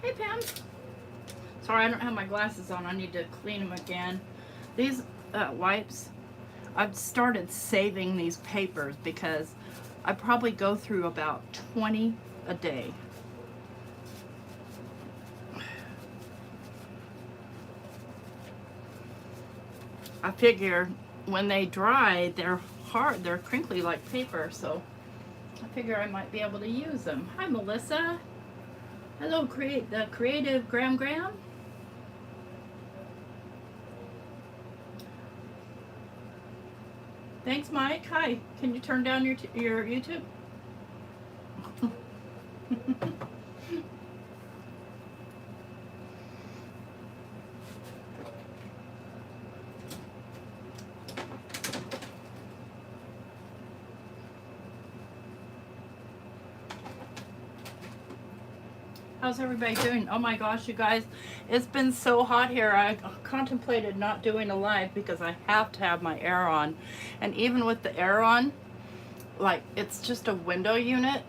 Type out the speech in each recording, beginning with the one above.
Hey, Pam. Sorry, I don't have my glasses on. I need to clean them again. These wipes, I've started saving these papers because I probably go through about 20 a day. I figure when they dry, they're hard, they're crinkly like paper, so I figure I might be able to use them. Hi, Melissa. Hello, the creative Graham. Thanks, Mike. Hi. Can you turn down your YouTube? How's everybody doing? Oh my gosh, you guys, it's been so hot here. I contemplated not doing a live because I have to have my air on. And even with the air on, like, it's just a window unit.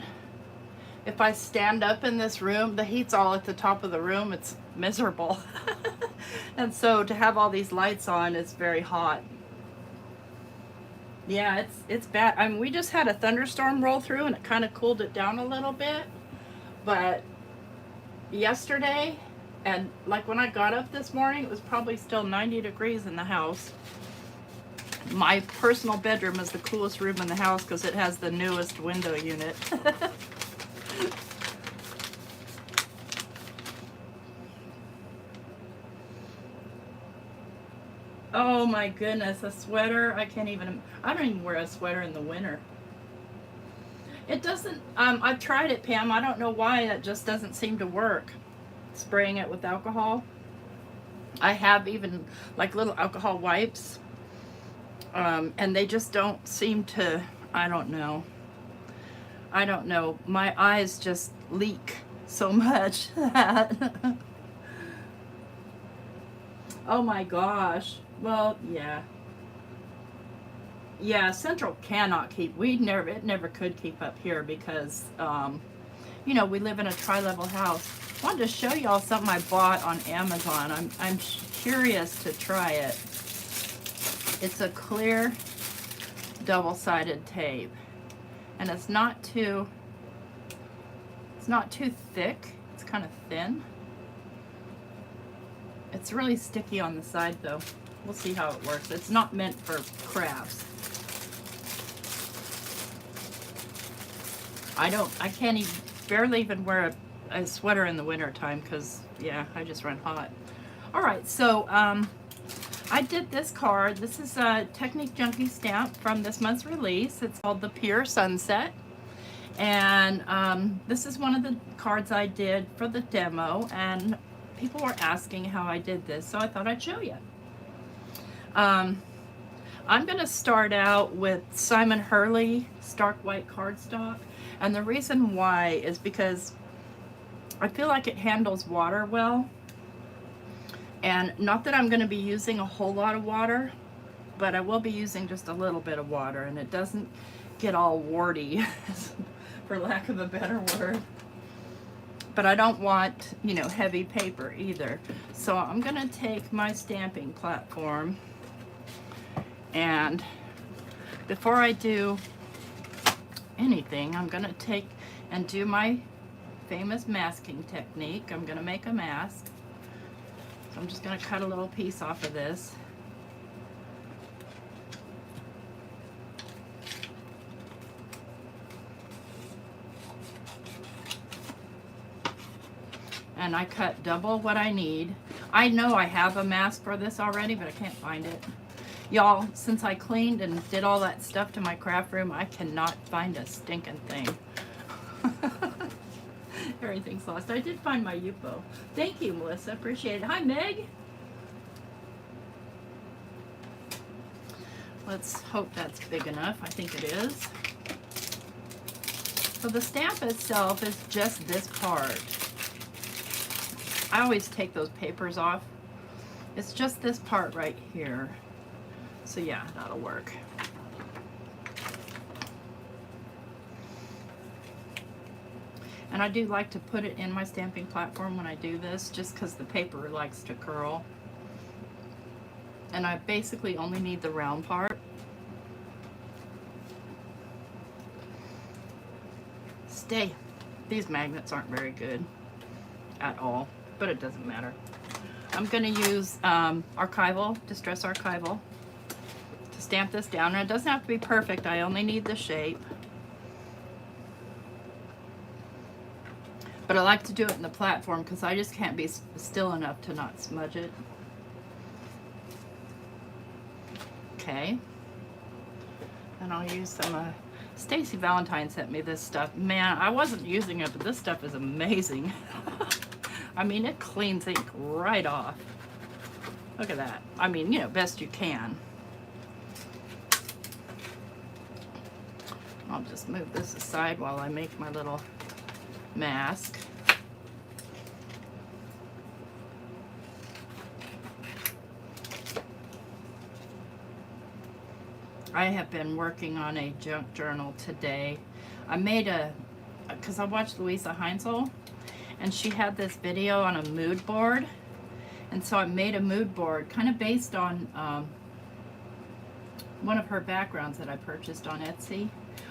If I stand up in this room, the heat's all at the top of the room. It's miserable. And so to have all these lights on, it's very hot. Yeah, it's bad. I mean, we just had a thunderstorm roll through and it kind of cooled it down a little bit. But yesterday, and like when I got up this morning, it was probably still 90 degrees in the house. My personal bedroom is the coolest room in the house because it has the newest window unit. Oh my goodness, a sweater. I don't even wear a sweater in the winter. It doesn't, I've tried it, Pam. I don't know why it just doesn't seem to work. Spraying it with alcohol. I have even like little alcohol wipes. And they just don't seem to, I don't know. My eyes just leak so much that, oh my gosh. Well, yeah. Yeah, Central cannot keep, it never could keep up here because, you know, we live in a tri-level house. I wanted to show y'all something I bought on Amazon. I'm curious to try it. It's a clear double-sided tape. And it's not too thick. It's kind of thin. It's really sticky on the side though. We'll see how it works. It's not meant for crafts. I can't even, barely even wear a sweater in the winter time because, yeah, I just run hot. All right, so I did this card. This is a Technique Junkies stamp from this month's release. It's called the Pure Sunset. And this is one of the cards I did for the demo, and people were asking how I did this, so I thought I'd show you. I'm going to start out with Simon Hurley Stark White cardstock, and the reason why is because I feel like it handles water well, and not that I'm going to be using a whole lot of water, but I will be using just a little bit of water, and it doesn't get all warty, for lack of a better word. But I don't want, you know, heavy paper either. So I'm going to take my stamping platform, and before I do anything, I'm going to take and do my famous masking technique. I'm going to make a mask. So I'm just going to cut a little piece off of this. And I cut double what I need. I know I have a mask for this already, but I can't find it. Y'all, since I cleaned and did all that stuff to my craft room, I cannot find a stinking thing. Everything's lost. I did find my Yupo. Thank you, Melissa. Appreciate it. Hi, Meg. Let's hope that's big enough. I think it is. So the stamp itself is just this part. I always take those papers off. It's just this part right here. So yeah, that'll work. And I do like to put it in my stamping platform when I do this, just because the paper likes to curl. And I basically only need the round part. Stay. These magnets aren't very good at all, but it doesn't matter. I'm going to use archival, Distress Archival, to stamp this down. And it doesn't have to be perfect. I only need the shape. But I like to do it in the platform because I just can't be still enough to not smudge it. Okay. And I'll use some, Stacy Valentine sent me this stuff. Man, I wasn't using it, but this stuff is amazing. I mean, it cleans ink right off. Look at that. I mean, you know, best you can. I'll just move this aside while I make my little mask. I have been working on a junk journal today. I made because I watched Louisa Heinzel, and she had this video on a mood board, and so I made a mood board kind of based on one of her backgrounds that I purchased on Etsy.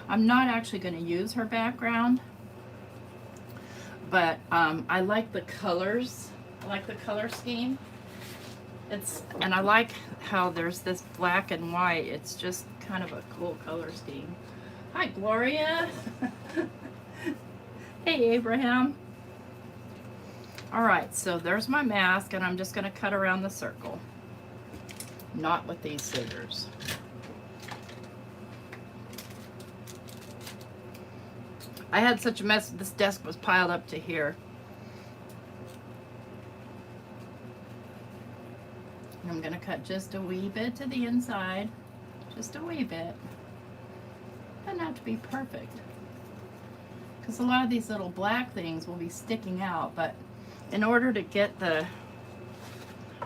I'm not actually going to use her background, but I like the colors. I like the color scheme. And I like how there's this black and white. It's just kind of a cool color scheme. Hi, Gloria. Hey, Abraham. All right, so there's my mask, and I'm just going to cut around the circle. Not with these scissors. I had such a mess. This desk was piled up to here. I'm going to cut just a wee bit to the inside. Just a wee bit. Doesn't have to be perfect, because a lot of these little black things will be sticking out, but in order to get the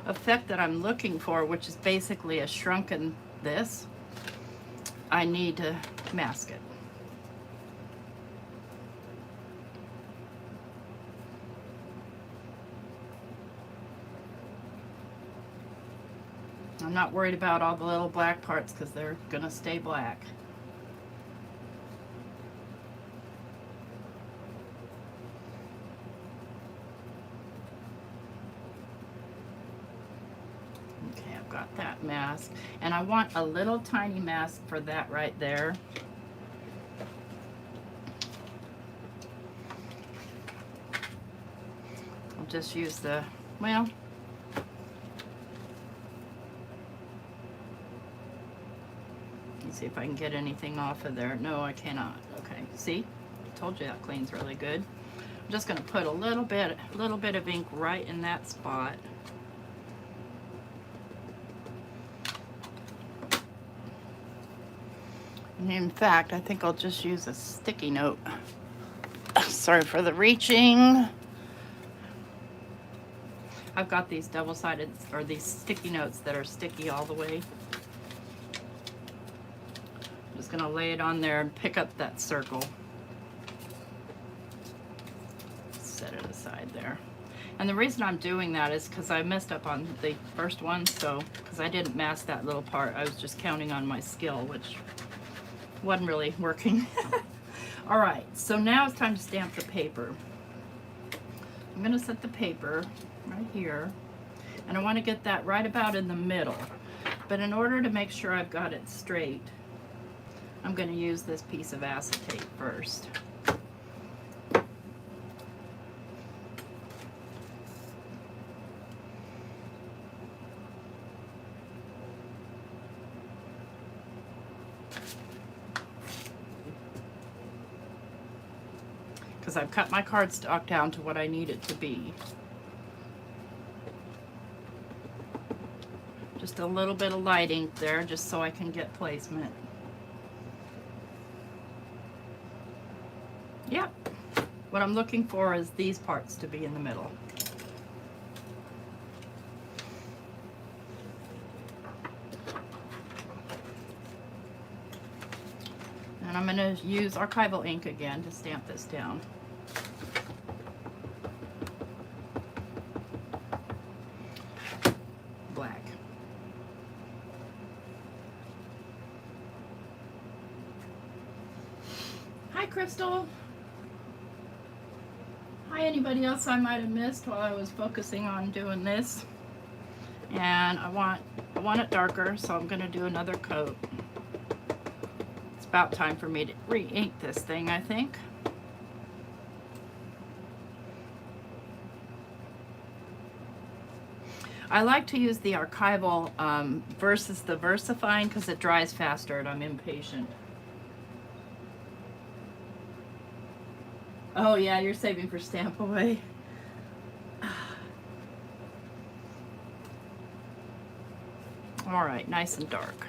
effect that I'm looking for, which is basically a shrunken this, I need to mask it. I'm not worried about all the little black parts because they're going to stay black. Okay, I've got that mask. And I want a little tiny mask for that right there. I'll just use the, well, see if I can get anything off of there. No, I cannot. Okay, see? Told you that cleans really good. I'm just going to put a little bit of ink right in that spot. And in fact, I think I'll just use a sticky note. Sorry for the reaching. I've got these double-sided, or these sticky notes that are sticky all the way. Just going to lay it on there and pick up that circle. Set it aside there. And the reason I'm doing that is because I messed up on the first one, so because I didn't mask that little part, I was just counting on my skill, which wasn't really working. All right, so now it's time to stamp the paper. I'm going to set the paper right here, and I want to get that right about in the middle. But in order to make sure I've got it straight, I'm going to use this piece of acetate first. Because I've cut my cardstock down to what I need it to be. Just a little bit of light ink there, just so I can get placement. Yep. What I'm looking for is these parts to be in the middle. And I'm going to use archival ink again to stamp this down. Crystal. Hi, anybody else I might have missed while I was focusing on doing this. And I want it darker, so I'm gonna do another coat. It's about time for me to re-ink this thing, I think. I like to use the archival versus the VersaFine because it dries faster and I'm impatient. Oh yeah, you're saving for stamp away. All right, nice and dark.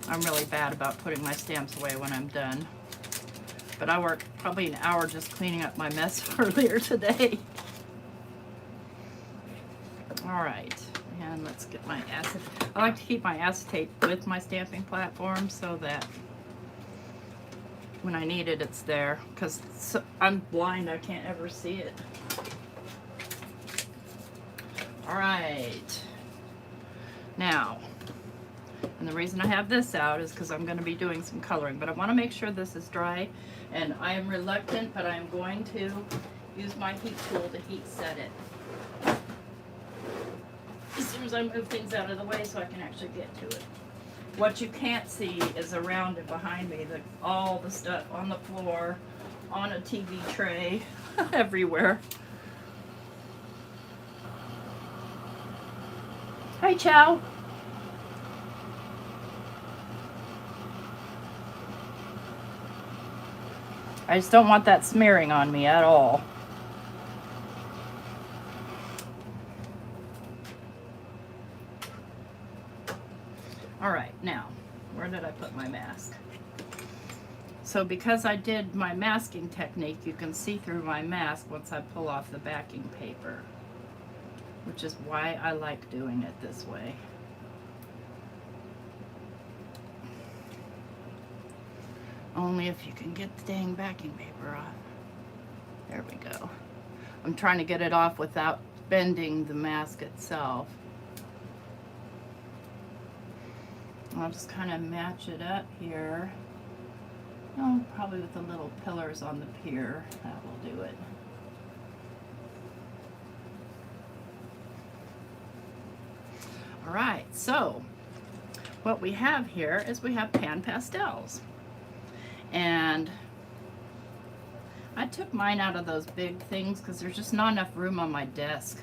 I'm really bad about putting my stamps away when I'm done. But I worked probably an hour just cleaning up my mess earlier today. All right, and let's get my acetate. I like to keep my acetate with my stamping platform so that when I need it, it's there. Because I'm blind, I can't ever see it. All right. Now, and the reason I have this out is because I'm going to be doing some coloring, but I want to make sure this is dry, and I am reluctant, but I'm going to use my heat tool to heat set it as soon as I move things out of the way so I can actually get to it. What you can't see is around and behind me, all the stuff on the floor, on a TV tray, everywhere. Hi, Chow. I just don't want that smearing on me at all. All right, now, where did I put my mask? So because I did my masking technique, you can see through my mask once I pull off the backing paper, which is why I like doing it this way. Only if you can get the dang backing paper off. There we go. I'm trying to get it off without bending the mask itself. I'll just kind of match it up here. Oh, probably with the little pillars on the pier. That will do it. All right, so what we have here is we have pan pastels. And I took mine out of those big things because there's just not enough room on my desk.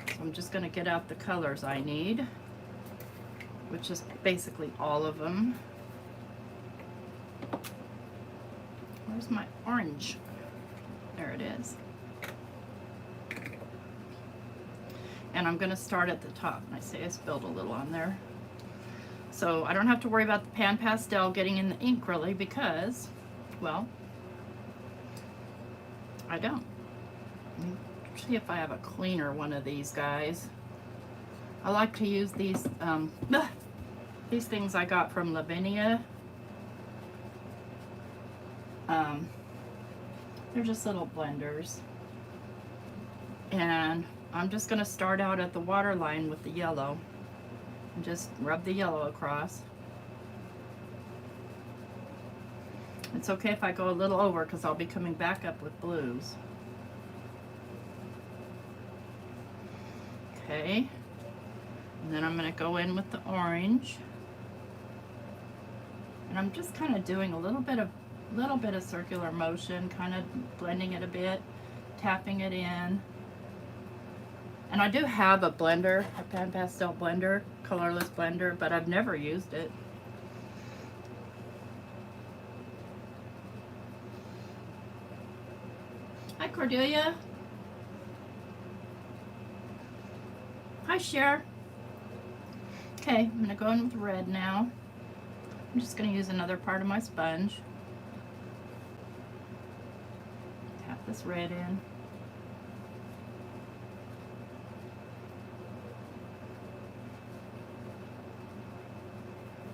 So I'm just going to get out the colors I need, which is basically all of them. Where's my orange? There it is. And I'm going to start at the top. And I say I spilled a little on there. So I don't have to worry about the pan pastel getting in the ink really because, well, I don't. Let me see if I have a cleaner one of these guys. I like to use these things I got from Lavinia. They're just little blenders. And I'm just going to start out at the water line with the yellow. And just rub the yellow across. It's okay if I go a little over because I'll be coming back up with blues. Okay. And then I'm going to go in with the orange. And I'm just kind of doing a little bit of circular motion, kind of blending it a bit, tapping it in. And I do have a blender, a pan pastel blender, colorless blender, but I've never used it. Hi, Cordelia. Hi, Cher. Okay, I'm gonna go in with red now. I'm just gonna use another part of my sponge. Tap this red in.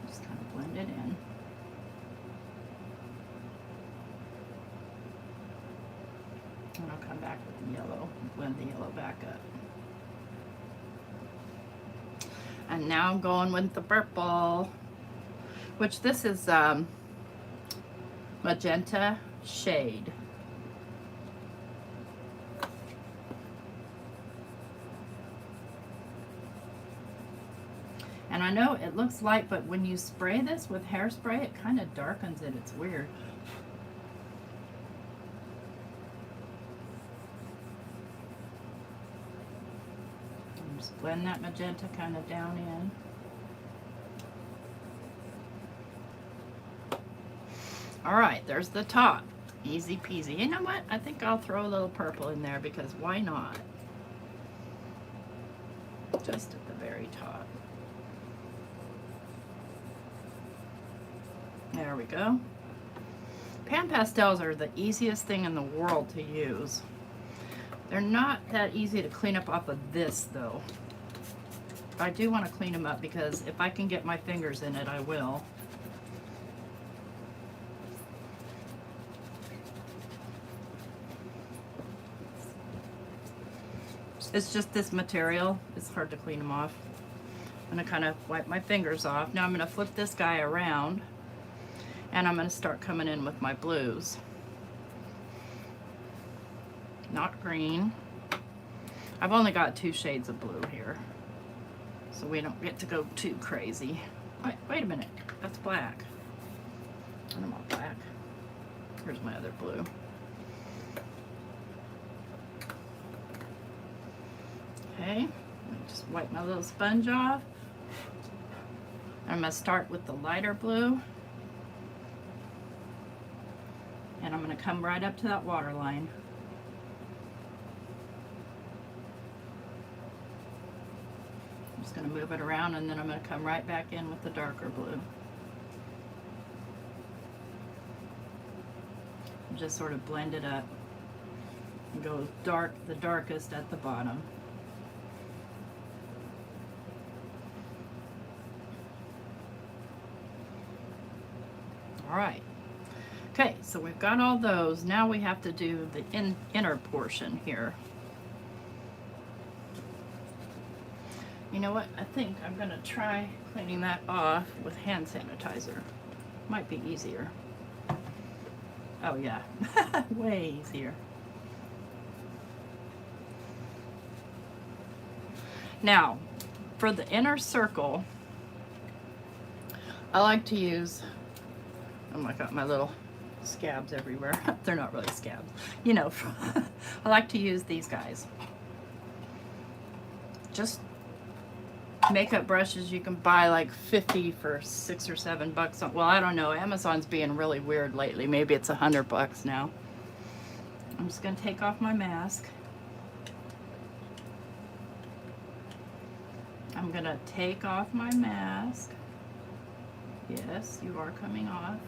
Just kind of blend it in. back with the yellow, blend the yellow back up. And now I'm going with the purple, which this is magenta shade. And I know it looks light, but when you spray this with hairspray, it kind of darkens it. It's weird. Just blend that magenta kind of down in. All right, there's the top. Easy peasy. You know what? I think I'll throw a little purple in there because why not? Just at the very top. There we go. Pan pastels are the easiest thing in the world to use. They're not that easy to clean up off of this though. I do want to clean them up because if I can get my fingers in it, I will. It's just this material. It's hard to clean them off. I'm going to kind of wipe my fingers off. Now I'm going to flip this guy around. And I'm going to start coming in with my blues. Not green. I've only got 2 shades of blue here, so we don't get to go too crazy. Wait a minute, that's black. I don't want black. Here's my other blue. Okay, just wipe my little sponge off. I'm going to start with the lighter blue. And I'm going to come right up to that water line. I'm just going to move it around and then I'm going to come right back in with the darker blue. And just sort of blend it up and go dark, the darkest at the bottom. All right. Okay, so we've got all those. Now we have to do the inner portion here. You know what? I think I'm going to try cleaning that off with hand sanitizer. Might be easier. Oh yeah, way easier. Now, for the inner circle, I like to use, oh my God, my little scabs everywhere. They're not really scabs. You know, I like to use these guys. Just makeup brushes you can buy like 50 for $6 or $7. Well, I don't know. Amazon's being really weird lately. Maybe it's $100 now. I'm just going to take off my mask. I'm going to take off my mask. Yes, you are coming off.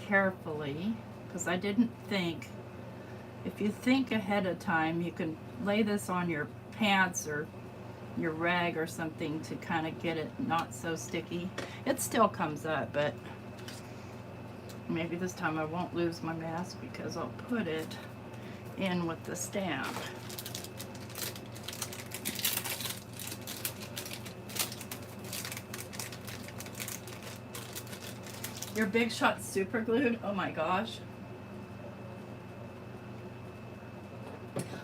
Carefully, because I didn't think. If you think ahead of time, you can lay this on your pants or your rag or something to kind of get it not so sticky. It still comes up, but maybe this time I won't lose my mask because I'll put it in with the stamp. Your Big Shot super glued? Oh my gosh.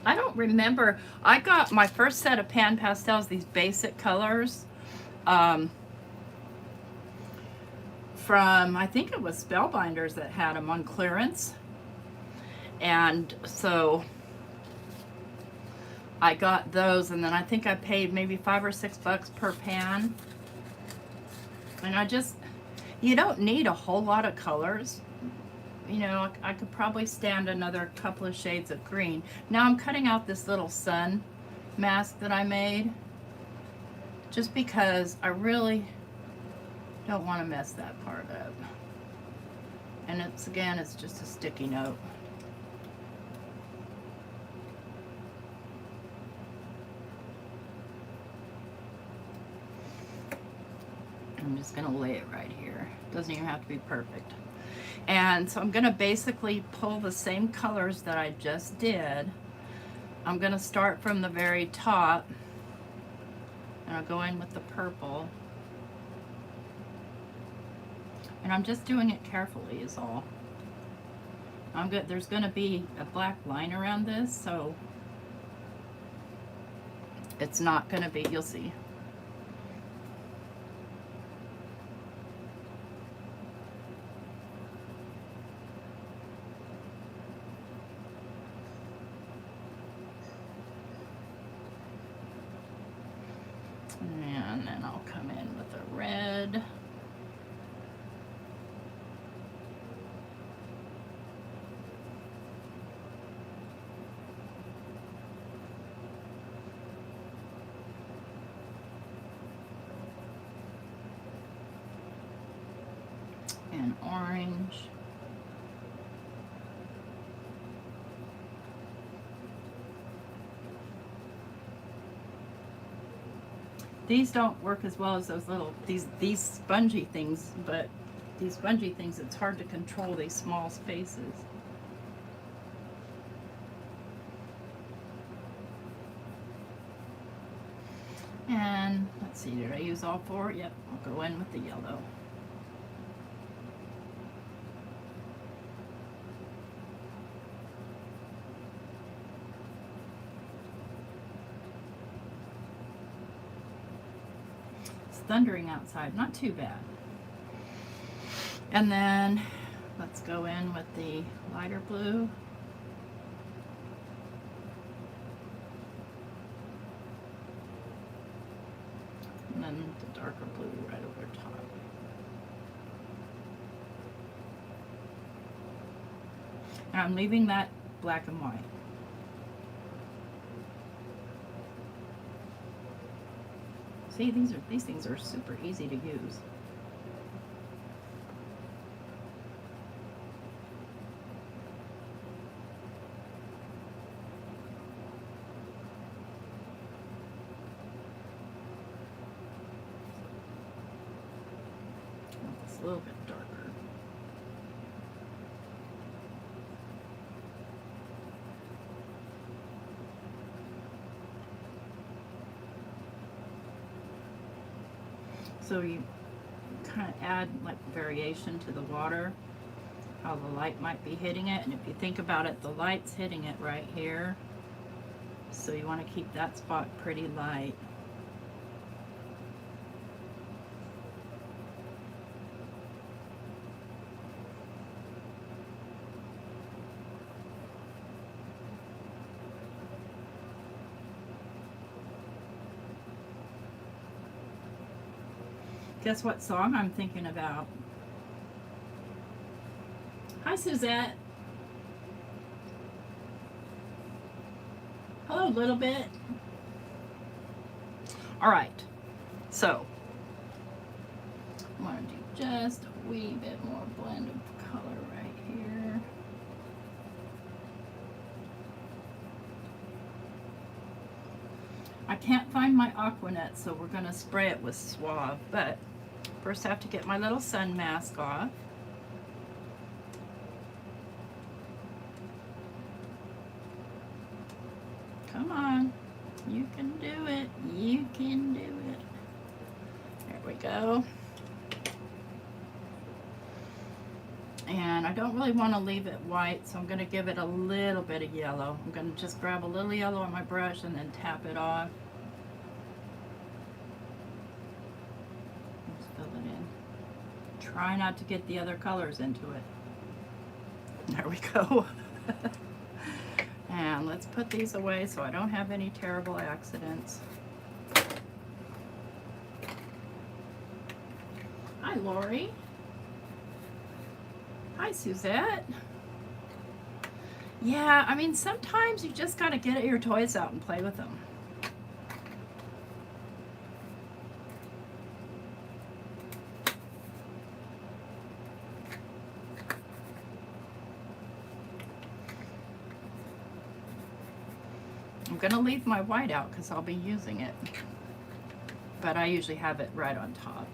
I don't remember. I got my first set of pan pastels, these basic colors, from, I think it was Spellbinders that had them on clearance. And so I got those, and then I think I paid maybe $5 or $6 per pan. And I just, you don't need a whole lot of colors. You know, I could probably stand another couple of shades of green. Now I'm cutting out this little sun mask that I made just because I really don't want to mess that part up. And it's, again, it's just a sticky note. I'm just going to lay it right here. Doesn't even have to be perfect. And so I'm going to basically pull the same colors that I just did. I'm going to start from the very top, and I'll go in with the purple. And I'm just doing it carefully is all. There's going to be a black line around this, so it's not going to be, you'll see. And then I'll come in with a red. And orange. These don't work as well as those little, these spongy things, but these spongy things, it's hard to control these small spaces. And let's see, did I use all four? Yep, I'll go in with the yellow. Thundering outside, not too bad. And then let's go in with the lighter blue. And then the darker blue right over top. And I'm leaving that black and white. See, these things are super easy to use. It's a little bit darker. So you kind of add like variation to the water, how the light might be hitting it. And if you think about it, the light's hitting it right here. So you want to keep that spot pretty light. Guess what song I'm thinking about? Hi, Suzette. Hello, little bit. All right, so I'm going to do just a wee bit more blend of color right here. I can't find my Aquanet, so we're going to spray it with Suave, but first I have to get my little sun mask off. Come on, you can do it, you can do it. There we go. And I don't really want to leave it white, so I'm going to give it a little bit of yellow. I'm going to just grab a little yellow on my brush and then tap it off. Just fill it in. Try not to get the other colors into it. There we go. And let's put these away so I don't have any terrible accidents. Hi, Lori. Hi, Suzette. Yeah, I mean, sometimes you just gotta get your toys out and play with them. I'm gonna leave my white out because I'll be using it, but I usually have it right on top.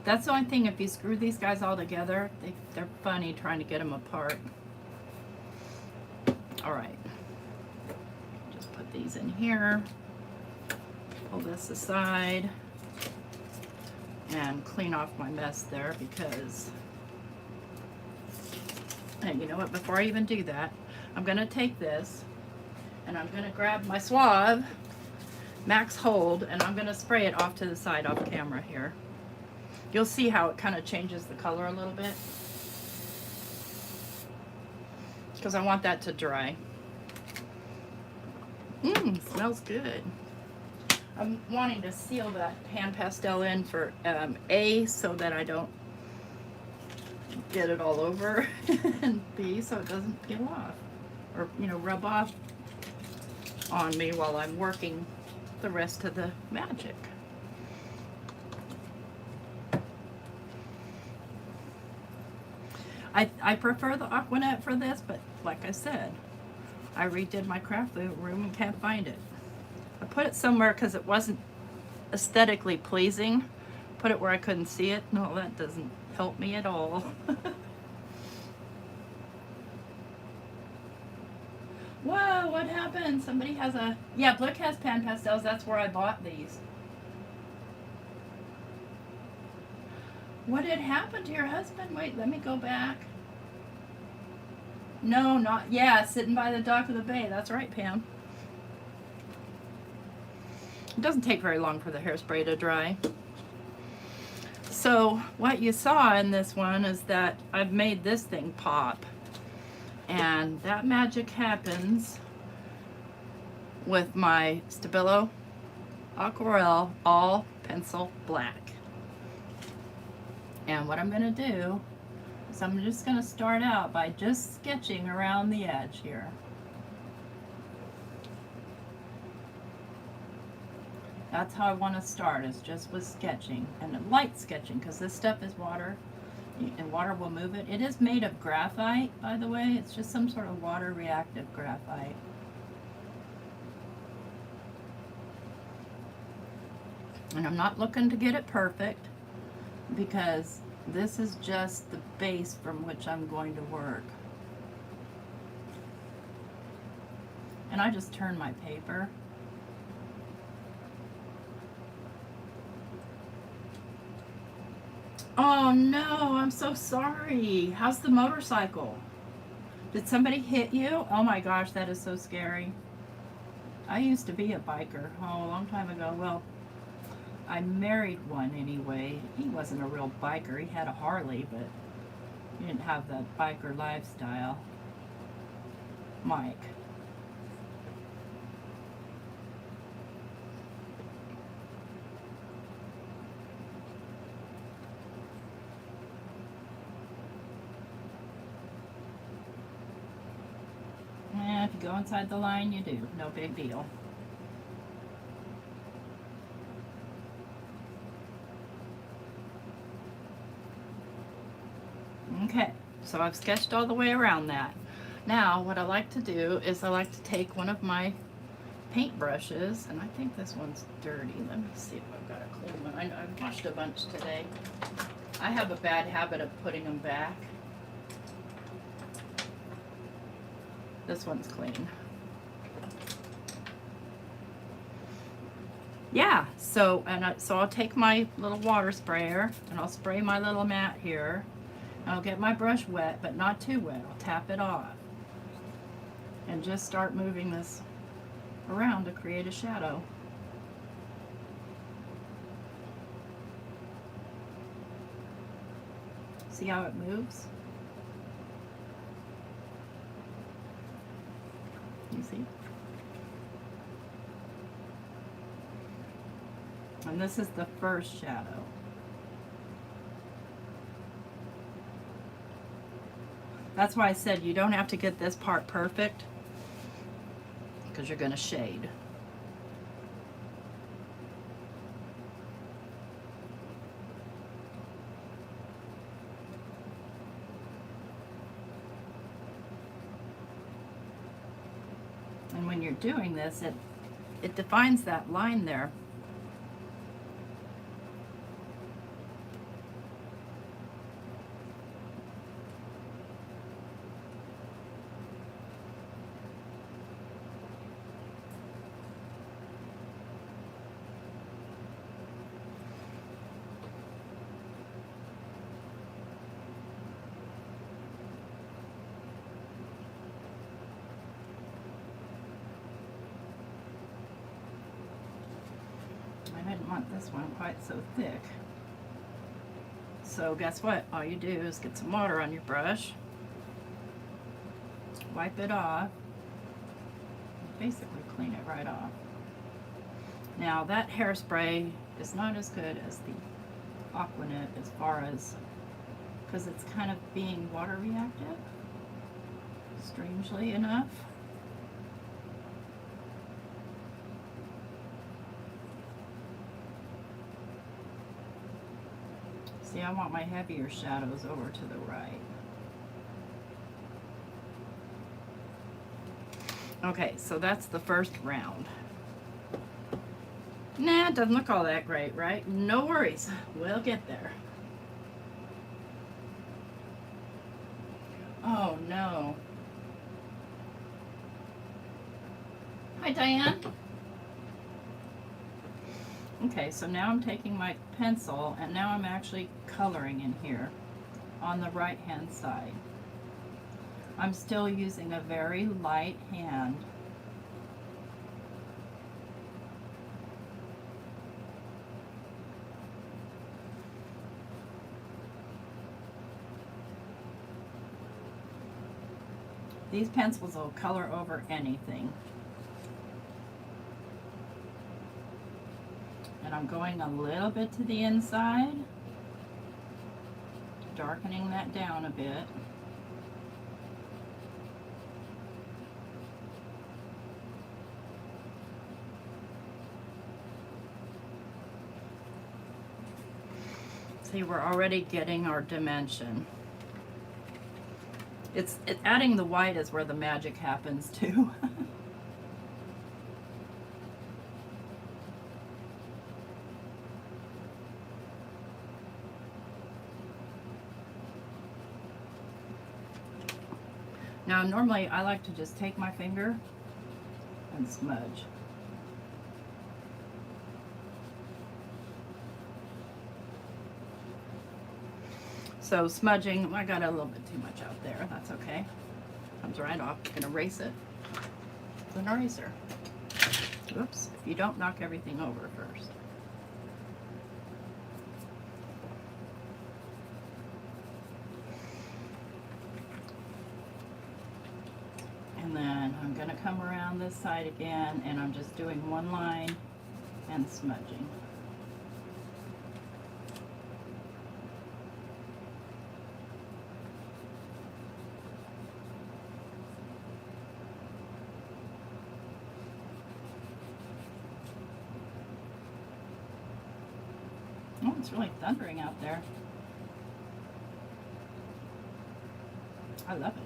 That's the only thing, if you screw these guys all together, they're funny trying to get them apart. All right, just put these in here, pull this aside, and clean off my mess there because, and you know what, before I even do that, I'm gonna take this and I'm gonna grab my Suave Max Hold and I'm gonna spray it off to the side off camera here. You'll see how it kind of changes the color a little bit because I want that to dry. Smells good. I'm wanting to seal that hand pastel in for A, so that I don't get it all over, and B, so it doesn't peel off or, you know, rub off on me while I'm working the rest of the magic. I prefer the Aquanet for this, but like I said, I redid my craft room and can't find it. I put it somewhere because it wasn't aesthetically pleasing. Put it where I couldn't see it. No, that doesn't help me at all. Whoa, what happened? Somebody has a... Yeah, Blick has pan pastels. That's where I bought these. What had happened to your husband? Wait, let me go back. No, not... Yeah, sitting by the dock of the bay. That's right, Pam. It doesn't take very long for the hairspray to dry. So what you saw in this one is that I've made this thing pop. And that magic happens with my Stabilo Aquarelle All Pencil Black. And what I'm going to do is I'm just going to start out by just sketching around the edge here. That's how I want to start, is just with sketching, and light sketching, because this stuff is water, and water will move it. It is made of graphite, by the way. It's just some sort of water reactive graphite. And I'm not looking to get it perfect, because this is just the base from which I'm going to work. And I just turn my paper. Oh no, I'm so sorry. How's the motorcycle? Did somebody hit you? Oh my gosh, that is so scary. I used to be a biker, a long time ago. Well, I married one anyway. He wasn't a real biker. He had a Harley, but he didn't have that biker lifestyle. Mike. If you go inside the line, you do. No big deal. Okay, so I've sketched all the way around that. Now, what I like to do is I like to take one of my paint brushes, and I think this one's dirty. Let me see if I've got a clean one. I've washed a bunch today. I have a bad habit of putting them back. This one's clean. Yeah, so I'll take my little water sprayer and I'll spray my little mat here. I'll get my brush wet, but not too wet. I'll tap it off and just start moving this around to create a shadow. See how it moves? You see? And this is the first shadow. That's why I said you don't have to get this part perfect, because you're going to shade. And when you're doing this, it defines that line there. I didn't want this one quite so thick. So guess what? All you do is get some water on your brush, wipe it off, basically clean it right off. Now that hairspray is not as good as the Aquanet as far as, because it's kind of being water reactive, strangely enough. See, I want my heavier shadows over to the right. Okay, so that's the first round. Nah, it doesn't look all that great, right? No worries, we'll get there. Oh no. Hi, Diane. Okay, so now I'm taking my pencil and now I'm actually coloring in here on the right hand side. I'm still using a very light hand. These pencils will color over anything. And I'm going a little bit to the inside, darkening that down a bit. See, we're already getting our dimension. Adding the white is where the magic happens too. Now normally I like to just take my finger and smudge. So smudging, I got a little bit too much out there, that's okay. Comes right off, you can erase it with an eraser. Oops, if you don't knock everything over first. And then I'm gonna come around this side again and I'm just doing one line and smudging. Oh, it's really thundering out there. I love it.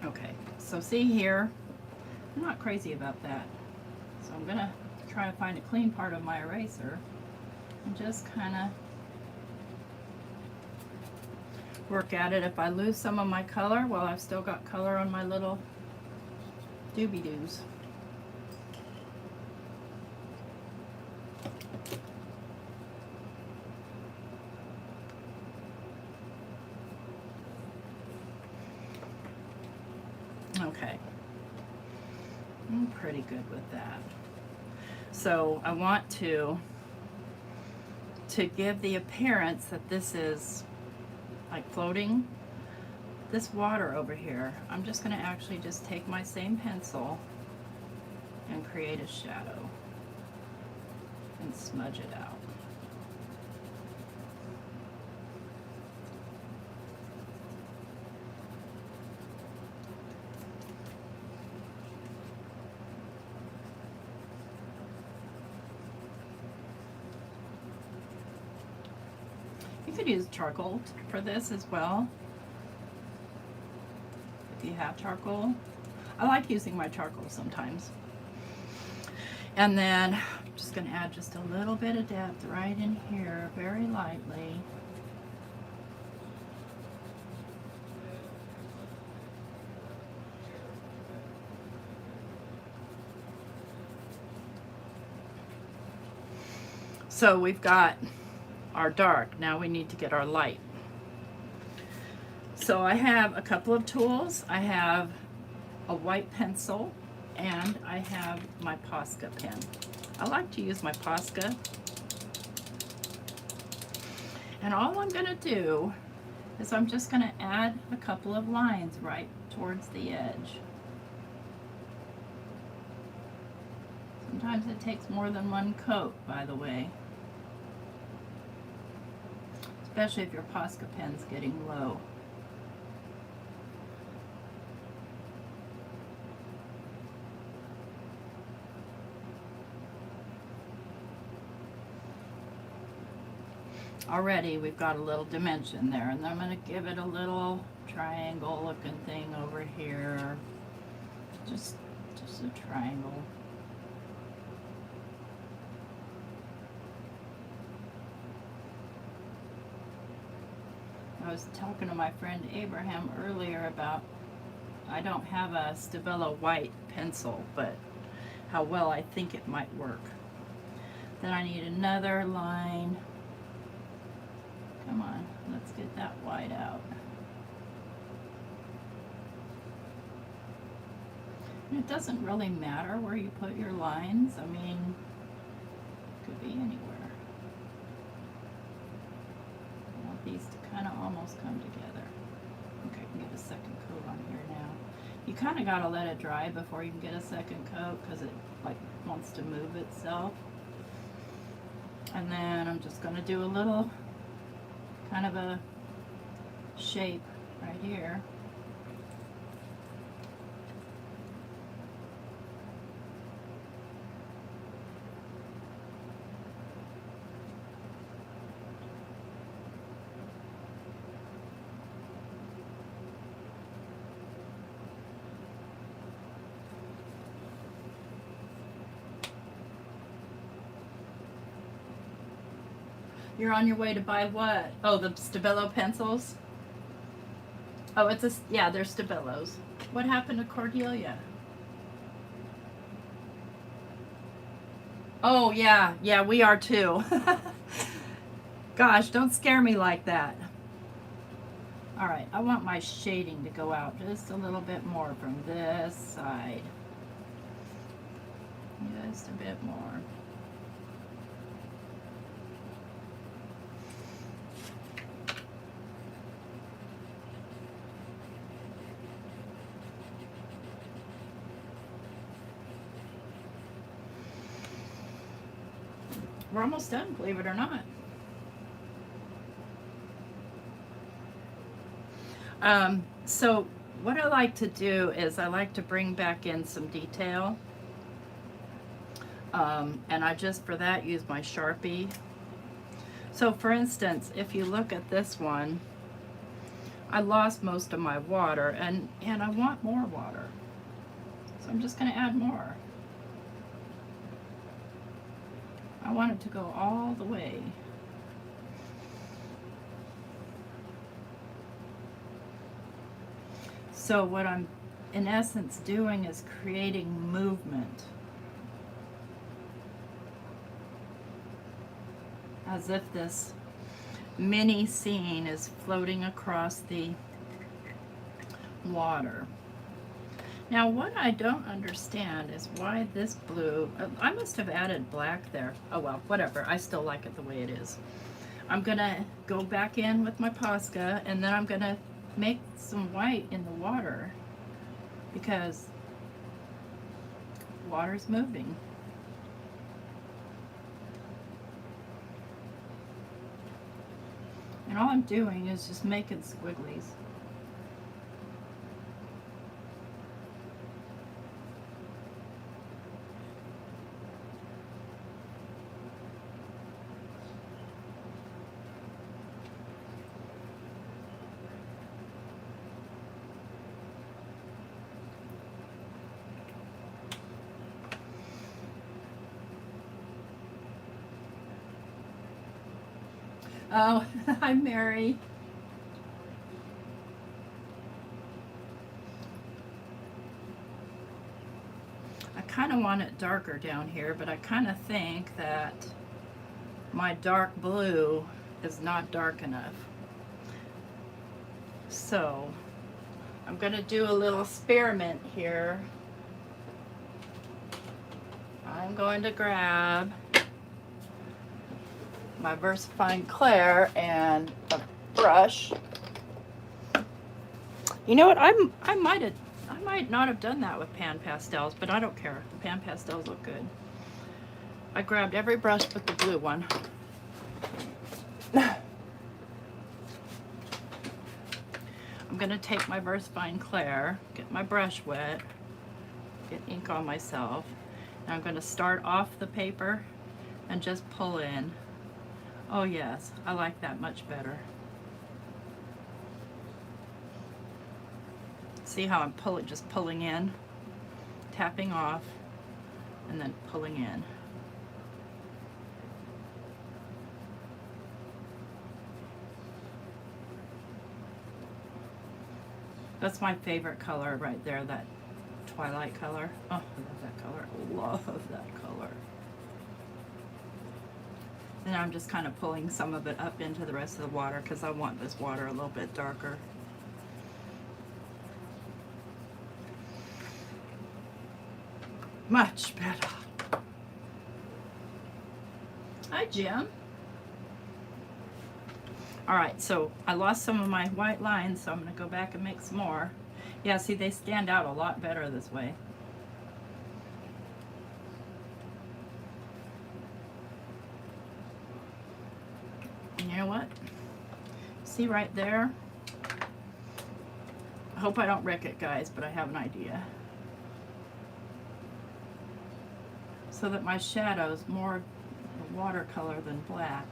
Okay, so see here, I'm not crazy about that. So I'm gonna try to find a clean part of my eraser and just kind of work at it. If I lose some of my color, well, I've still got color on my little doobie-doos. Okay, I'm pretty good with that. So I want to give the appearance that this is like floating. This water over here, I'm just going to actually just take my same pencil and create a shadow and smudge it out. You could use charcoal for this as well, if you have charcoal. I like using my charcoal sometimes. And then I'm just going to add just a little bit of depth right in here, very lightly. So we've got our dark, now we need to get our light. So I have a couple of tools. I have a white pencil And I have my Posca pen. I like to use my Posca. And all I'm gonna do is I'm just gonna add a couple of lines right towards the edge. Sometimes it takes more than one coat, by the way. Especially if your Posca pen's getting low. Already we've got a little dimension there, and then I'm going to give it a little triangle looking thing over here. Just a triangle. I was talking to my friend Abraham earlier about I don't have a Stabilo white pencil, but how well I think it might work. Then I need another line. Come on, let's get that white out. And it doesn't really matter where you put your lines. I mean, it could be anywhere. I want these to kind of almost come together. Okay, I can get a second coat on here now. You kind of got to let it dry before you can get a second coat because it like wants to move itself. And then I'm just going to do a little kind of a shape right here. You're on your way to buy what? Oh, the Stabilo pencils? Oh, it's a, yeah, they're Stabilos. What happened to Cordelia? Oh, yeah, yeah, we are too. Gosh, don't scare me like that. All right, I want my shading to go out just a little bit more from this side. Just a bit more. We're almost done, believe it or not. So what I like to do is I like to bring back in some detail. And I just for that use my Sharpie. So for instance, if you look at this one, I lost most of my water and I want more water. So I'm just going to add more. I want it to go all the way. So what I'm in essence doing is creating movement. As if this mini scene is floating across the water. Now what I don't understand is why this blue, I must have added black there. Oh well, whatever, I still like it the way it is. I'm gonna go back in with my Posca and then I'm gonna make some white in the water because water's moving. And all I'm doing is just making squigglies. Oh, hi Mary. I kind of want it darker down here, but I kind of think that my dark blue is not dark enough. So I'm going to do a little experiment here. I'm going to grab my VersaFine Clair and a brush. You know what? I might not have done that with pan pastels, but I don't care. The pan pastels look good. I grabbed every brush but the blue one. I'm gonna take my VersaFine Clair, get my brush wet, get ink on myself, and I'm gonna start off the paper and just pull in. Oh yes, I like that much better. See how I'm just pulling in, tapping off, and then pulling in. That's my favorite color right there, that twilight color. Oh, I love that color. Love that color. And I'm just kind of pulling some of it up into the rest of the water because I want this water a little bit darker. Much better. Hi, Jim. All right, so I lost some of my white lines, so I'm going to go back and make some more. Yeah, see, they stand out a lot better this way. And you know what? See right there? I hope I don't wreck it, guys, but I have an idea. So that my shadow's more watercolor than black.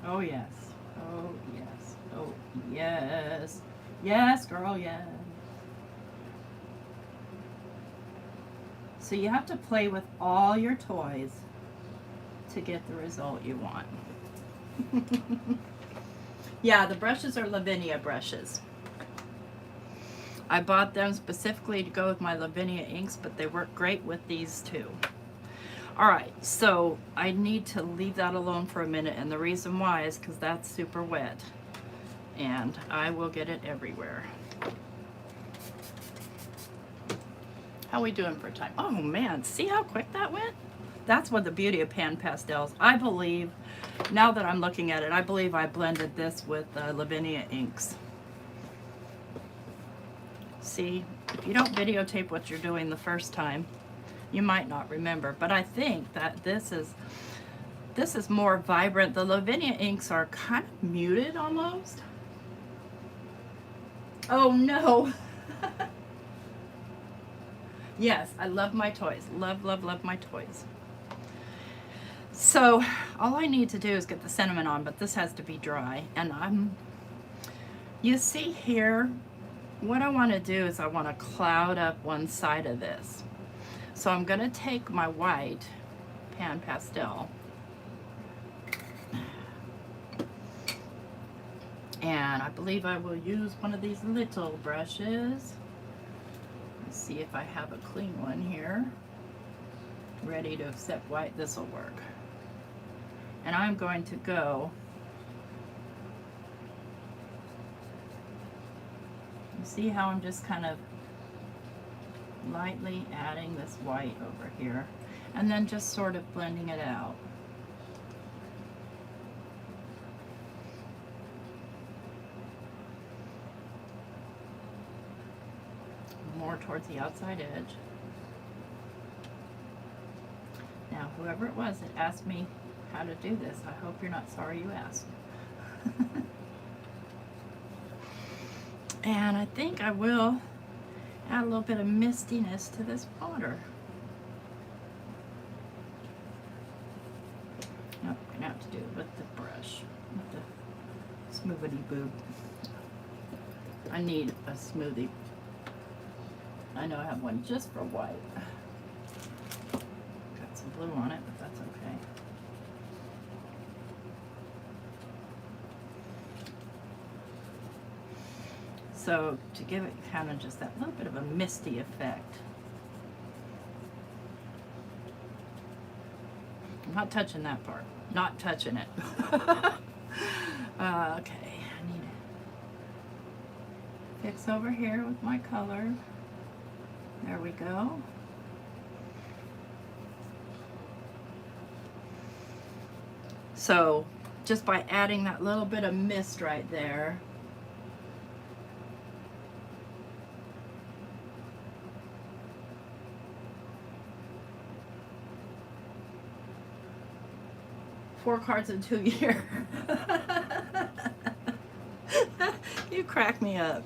Oh yes, oh yes, oh yes, yes girl, yes. So you have to play with all your toys to get the result you want. Yeah, the brushes are Lavinia brushes. I bought them specifically to go with my Lavinia inks, but they work great with these too. All right, so I need to leave that alone for a minute, and the reason why is because that's super wet, and I will get it everywhere. How we doing for time? Oh man, see how quick that went? That's what the beauty of pan pastels. I believe, now that I'm looking at it, I believe I blended this with Lavinia inks. See, if you don't videotape what you're doing the first time, you might not remember, but I think that this is more vibrant. The Lavinia inks are kind of muted almost. Oh no. Yes, I love my toys. Love, love, love my toys. So all I need to do is get the cinnamon on, but this has to be dry. And you see here, what I want to do is I want to cloud up one side of this. So I'm going to take my white pan pastel and I believe I will use one of these little brushes. Let's see if I have a clean one here ready to accept white. This will work. And I'm going to go, you see how I'm just kind of lightly adding this white over here and then just sort of blending it out. More towards the outside edge. Now, whoever it was that asked me how to do this, I hope you're not sorry you asked. And I think I will add a little bit of mistiness to this water. Nope, I'm gonna have to do it with the brush, with the smoothity boob. I need a smoothie. I know I have one just for white. Got some blue on it, but that's okay. So to give it kind of just that little bit of a misty effect. I'm not touching that part. Not touching it. Okay, I need to fix over here with my color. There we go. So just by adding that little bit of mist right there, four cards in 2 years. You crack me up.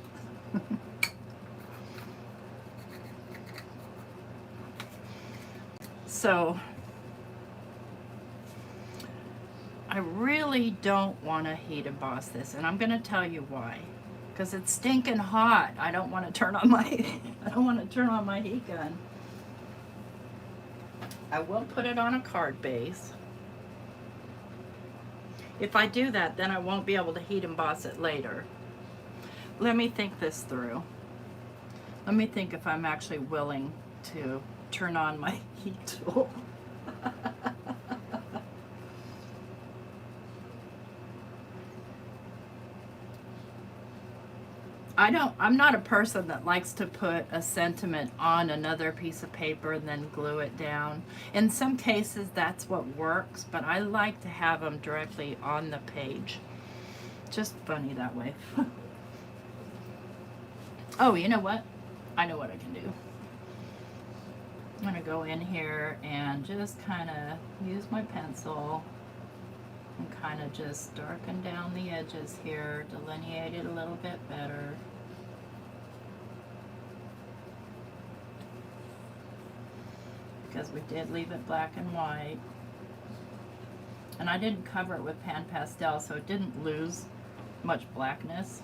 So I really don't want to heat emboss this, and I'm going to tell you why. Because it's stinking hot. I don't want to turn on my heat gun. I will put it on a card base. If I do that, then I won't be able to heat emboss it later. Let me think this through. Let me think if I'm actually willing to turn on my heat tool. I'm not a person that likes to put a sentiment on another piece of paper and then glue it down. In some cases that's what works, but I like to have them directly on the page. Just funny that way. Oh, you know what? I know what I can do. I'm gonna go in here and just kind of use my pencil and kind of just darken down the edges here, delineate it a little bit better. Because we did leave it black and white. And I didn't cover it with pan pastel, so it didn't lose much blackness.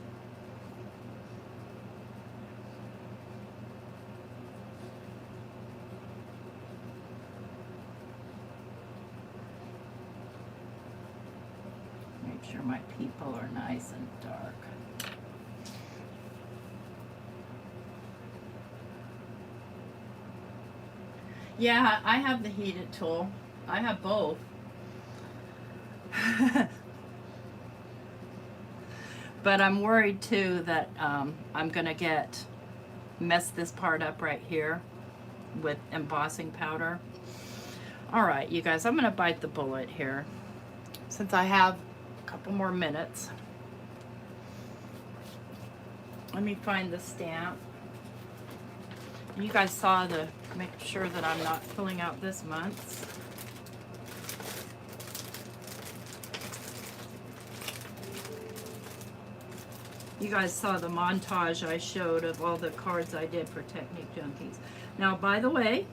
Make sure my people are nice and dark. Yeah, I have the heated tool. I have both. But I'm worried too that I'm gonna mess this part up right here with embossing powder. All right, you guys, I'm gonna bite the bullet here since I have a couple more minutes. Let me find the stamp. You guys saw make sure that I'm not filling out this month's. You guys saw the montage I showed of all the cards I did for Technique Junkies. Now, by the way,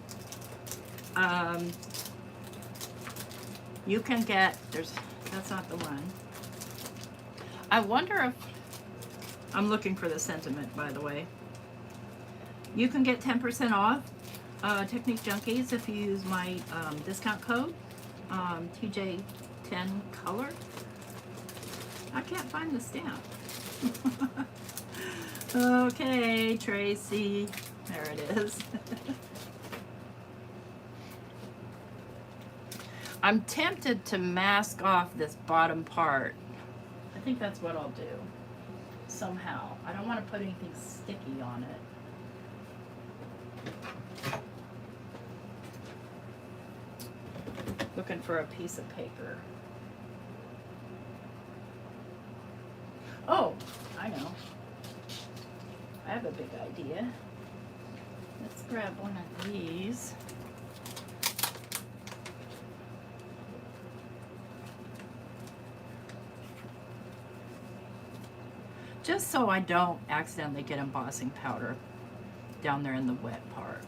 you can get, that's not the one. I wonder if, I'm looking for the sentiment, by the way. You can get 10% off Technique Junkies if you use my discount code, TJ10Color. I can't find the stamp. Okay, Tracy. There it is. I'm tempted to mask off this bottom part. I think that's what I'll do. Somehow. I don't want to put anything sticky on it. Looking for a piece of paper. Oh, I know. I have a big idea. Let's grab one of these. Just so I don't accidentally get embossing powder down there in the wet part.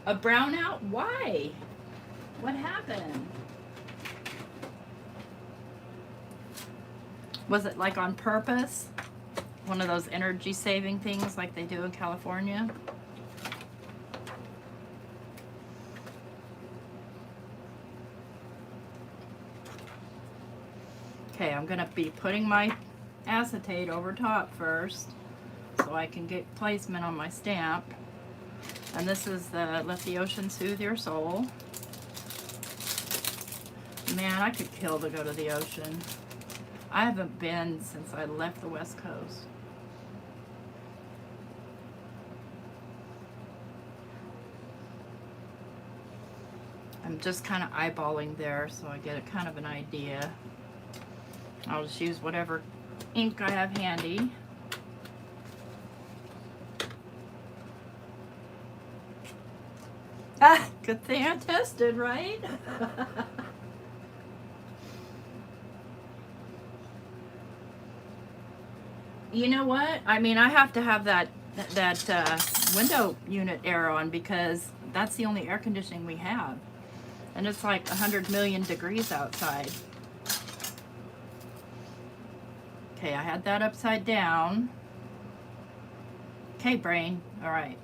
A brownout? Why? What happened? Was it like on purpose? One of those energy saving things like they do in California? Okay, I'm gonna be putting my acetate over top first so I can get placement on my stamp. And this is the Let the Ocean Soothe Your Soul. Man, I could kill to go to the ocean. I haven't been since I left the West Coast. I'm just kind of eyeballing there so I get a kind of an idea. I'll just use whatever ink I have handy. Ah, good thing I tested, right? You know what? I mean, I have to have that window unit air on because that's the only air conditioning we have. And it's like 100 million degrees outside. Okay, I had that upside down. Okay, brain. All right.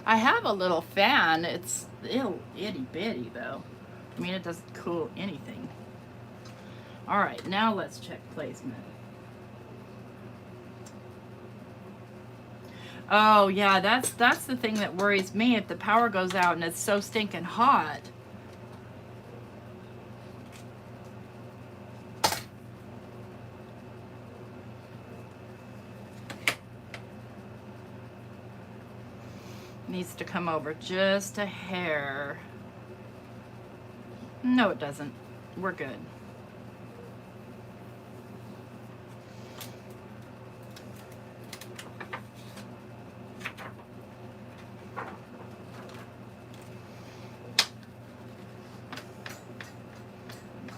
I have a little fan. It's itty bitty though. I mean, it doesn't cool anything. All right, now let's check placement. Oh yeah, that's the thing that worries me. If the power goes out and it's so stinking hot. Needs to come over just a hair. No, it doesn't. We're good.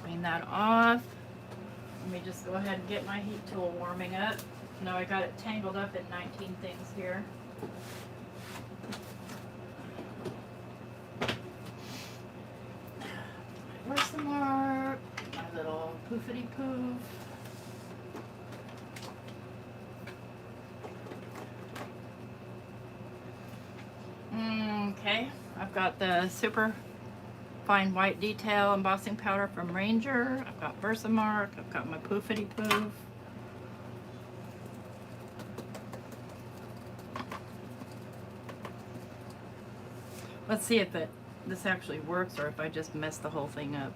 Clean that off. Let me just go ahead and get my heat tool warming up. Now I got it tangled up in 19 things here. Where's some more? My little poofity poof. Okay, I've got the super fine white detail embossing powder from Ranger. I've got Versamark. I've got my poofity poof. Let's see if this actually works or if I just messed the whole thing up.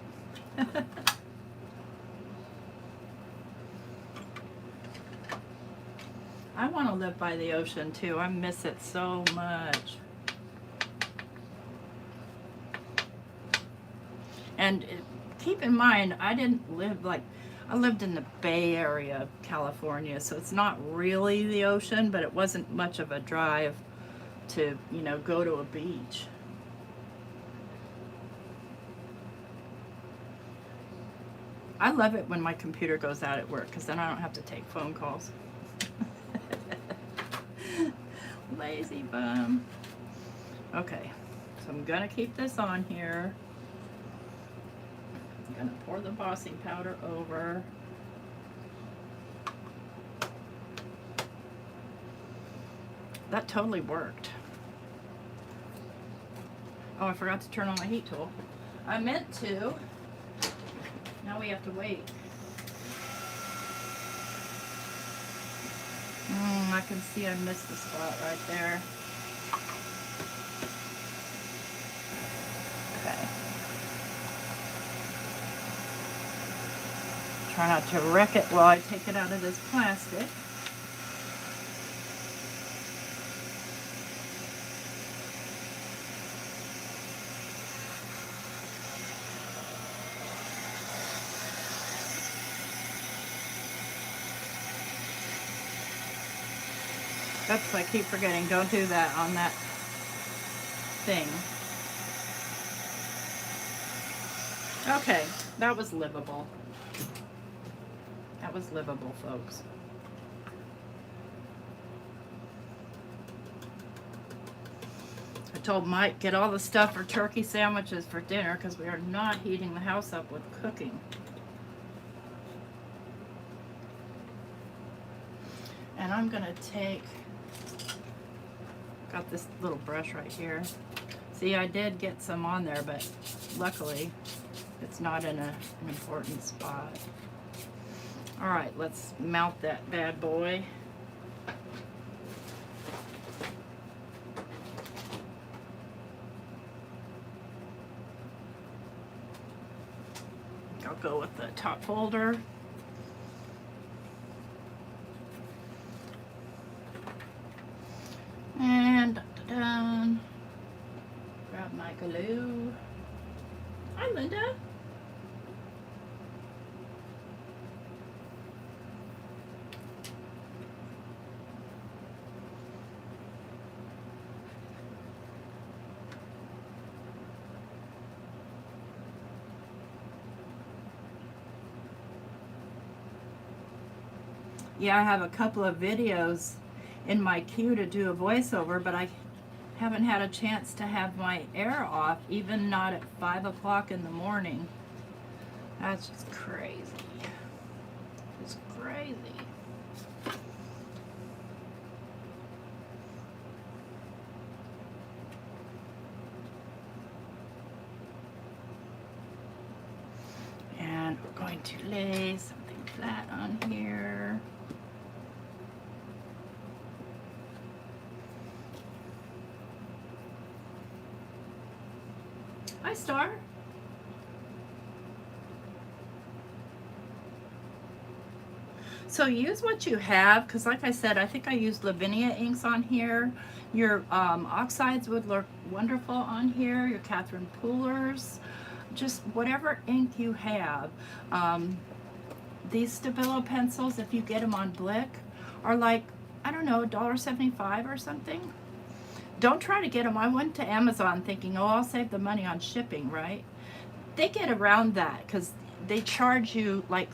I want to live by the ocean too. I miss it so much. And keep in mind, I didn't live I lived in the Bay Area of California, so it's not really the ocean, but it wasn't much of a drive to, you know, go to a beach. I love it when my computer goes out at work because then I don't have to take phone calls. Lazy bum. Okay, so I'm gonna keep this on here. I'm gonna pour the embossing powder over. That totally worked. Oh, I forgot to turn on my heat tool. I meant to. Now we have to wait. I can see I missed the spot right there. Okay. Try not to wreck it while I take it out of this plastic. Oops, I keep forgetting. Don't do that on that thing. Okay, that was livable. That was livable, folks. I told Mike, get all the stuff for turkey sandwiches for dinner because we are not heating the house up with cooking. And I'm going to take, got this little brush right here. See, I did get some on there, but luckily it's not in an important spot. All right, let's mount that bad boy. I'll go with the top folder. And dun, grab my glue. Hi, Linda. Yeah, I have a couple of videos in my queue to do a voiceover, but I haven't had a chance to have my air off, even not at 5 o'clock in the morning. That's just crazy. It's crazy. And we're going to lay something flat on here. Hi, Star. So use what you have, because like I said, I think I used Lavinia inks on here. Your oxides would look wonderful on here, your Catherine Poolers, just whatever ink you have. These Stabilo pencils, if you get them on Blick, are like, I don't know, $1.75 or something. Don't try to get them. I went to Amazon thinking, oh, I'll save the money on shipping, right? They get around that because they charge you like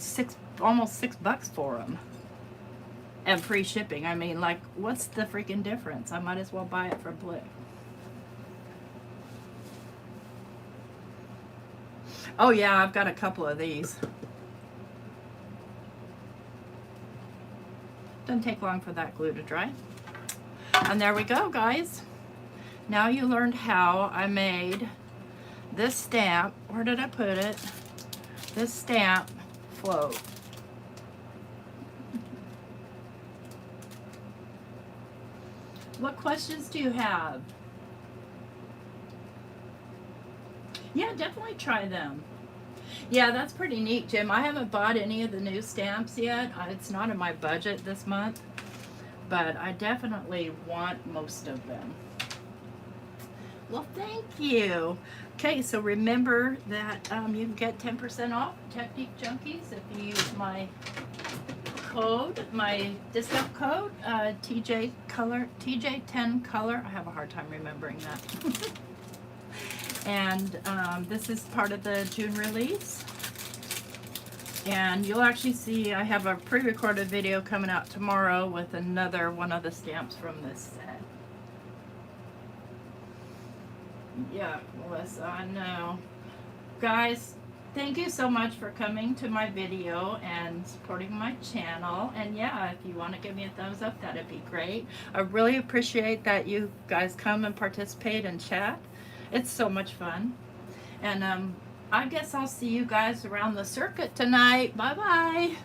almost $6 for them. And free shipping. I mean, like, what's the freaking difference? I might as well buy it from Blick. Oh yeah, I've got a couple of these. Doesn't take long for that glue to dry. And there we go, guys. Now you learned how I made this stamp. Where did I put it? This stamp float. What questions do you have? Yeah, definitely try them. Yeah, that's pretty neat, Jim. I haven't bought any of the new stamps yet. It's not in my budget this month, but I definitely want most of them. Well, thank you. Okay, so remember that you can get 10% off Technique Junkies if you use my code, my discount code, TJ10 color. I have a hard time remembering that. And this is part of the June release. And you'll actually see I have a pre-recorded video coming out tomorrow with another one of the stamps from this set. Yeah, Melissa, I know. Guys, thank you so much for coming to my video and supporting my channel. And yeah, if you want to give me a thumbs up, that'd be great. I really appreciate that you guys come and participate and chat. It's so much fun. And I guess I'll see you guys around the circuit tonight. Bye-bye.